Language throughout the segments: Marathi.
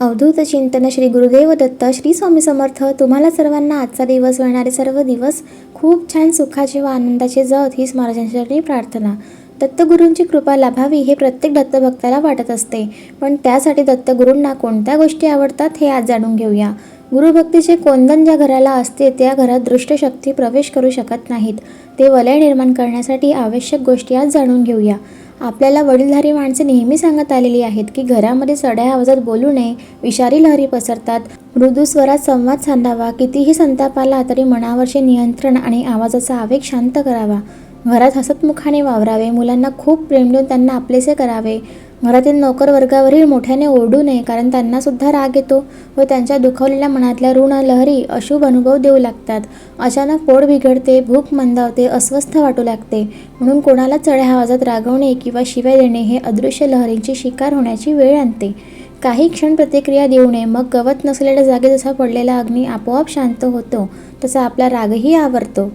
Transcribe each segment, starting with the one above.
अवधूत चिंतन श्री गुरुदेव दत्त श्री स्वामी समर्थ. तुम्हाला सर्वांना आजचा दिवस येणारे सर्व दिवस खूप छान सुखाचे व आनंदाचे जावत हीच महाराजांसाठी प्रार्थना. दत्तगुरूंची कृपा लाभावी हे प्रत्येक दत्तभक्ताला वाटत असते, पण त्यासाठी दत्तगुरूंना कोणत्या गोष्टी आवडतात हे आज जाणून घेऊया. गुरुभक्तीचे कोंदण ज्या घराला असते त्या घरात दृष्ट शक्ती प्रवेश करू शकत नाहीत. ते वलय निर्माण करण्यासाठी आवश्यक गोष्टी आज जाणून घेऊया. आपल्याला वडीलधारी माणसे नेहमी सांगत आलेली आहेत की घरामध्ये चढ्या आवाजात बोलू नये, विषारी लहरी पसरतात. मृदू स्वरात संवाद साधावा. कितीही संताप आला तरी मनावरचे नियंत्रण आणि आवाजाचा आवेग शांत करावा. घरात हसतमुखाने वावरावे. मुलांना खूप प्रेम देऊन त्यांना आपलेसे करावे. घरातील नोकर वर्गावरील मोठ्याने ओरडू नये, कारण त्यांना सुद्धा राग येतो व त्यांच्या दुखावलेल्या मनातल्या ऋण लहरी अशुभ अनुभव देऊ लागतात. अचानक पोट बिघडते, भूक मंदावते, अस्वस्थ वाटू लागते. म्हणून कोणाला चढ्या आवाजात रागवणे किंवा शिव्या देणे हे अदृश्य लहरींची शिकार होण्याची वेळ आणते. काही क्षण प्रतिक्रिया देऊ नये. मग गवत नसलेल्या जागी जसा पडलेला अग्नी आपोआप शांत होतो तसा आपला रागही आवरतो.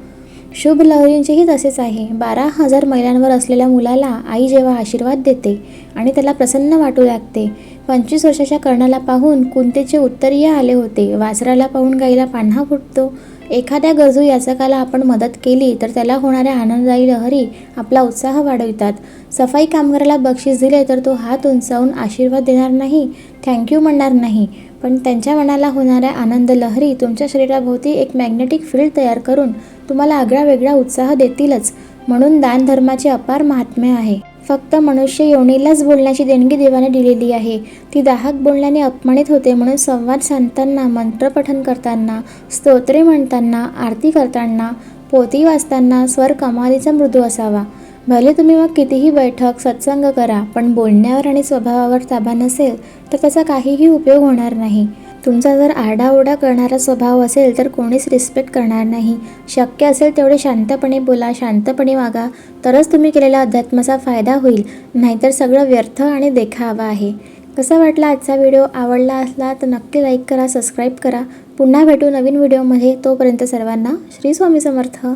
शुभ लहरींचेही तसेच आहे. 12,000 मैलांवर असलेल्या मुलाला आई जेव्हा आशीर्वाद देते आणि त्याला प्रसन्न वाटू लागते. 25 वर्षाच्या कर्णाला पाहून कुंतीचे उत्तरीय आले होते. वासराला पाहून गाईला पान्हा फुटतो. एखाद्या गरजू याचकाला आपण मदत केली तर त्याला होणाऱ्या आनंददायी लहरी आपला उत्साह वाढवितात. सफाई कामगाराला बक्षीस दिले तर तो हात उंचावून आशीर्वाद देणार नाही, थँक्यू म्हणणार नाही, पण त्यांच्या मनाला होणाऱ्या आनंद लहरी तुमच्या शरीराभोवती एक मॅग्नेटिक फील्ड तयार करून तुम्हाला आगळा वेगळा उत्साह देतीलच. म्हणून दानधर्माचे अपार महात्म्य आहे. फक्त मनुष्य योनीलाच बोलण्याची देणगी देवाने दिलेली आहे. ती दाहक बोलण्याने अपमानित होते. म्हणून संवाद साधताना, मंत्रपठन करताना, स्तोत्रे म्हणताना, आरती करताना, पोथी वाचताना स्वर कमालीचा मृदू असावा. भले तुम्ही मग कितीही बैठक सत्संग करा, पण बोलण्यावर आणि स्वभावावर ताबा नसेल तर त्याचा काहीही उपयोग होणार नाही. तुमचा जर आरडाओरडा करणारा स्वभाव असेल तर कोणीच रिस्पेक्ट करणार नाही. शक्य असेल तेवढे शांतपणे बोला, शांतपणे वागा, तरच तुम्ही केलेल्या अध्यात्माचा फायदा होईल. नाहीतर सगळं व्यर्थ आणि देखावा आहे. कसा वाटला आजचा व्हिडिओ? आवडला असला तर नक्की लाईक करा, सबस्क्राईब करा. पुन्हा भेटू नवीन व्हिडिओमध्ये. तोपर्यंत सर्वांना श्री स्वामी समर्थ.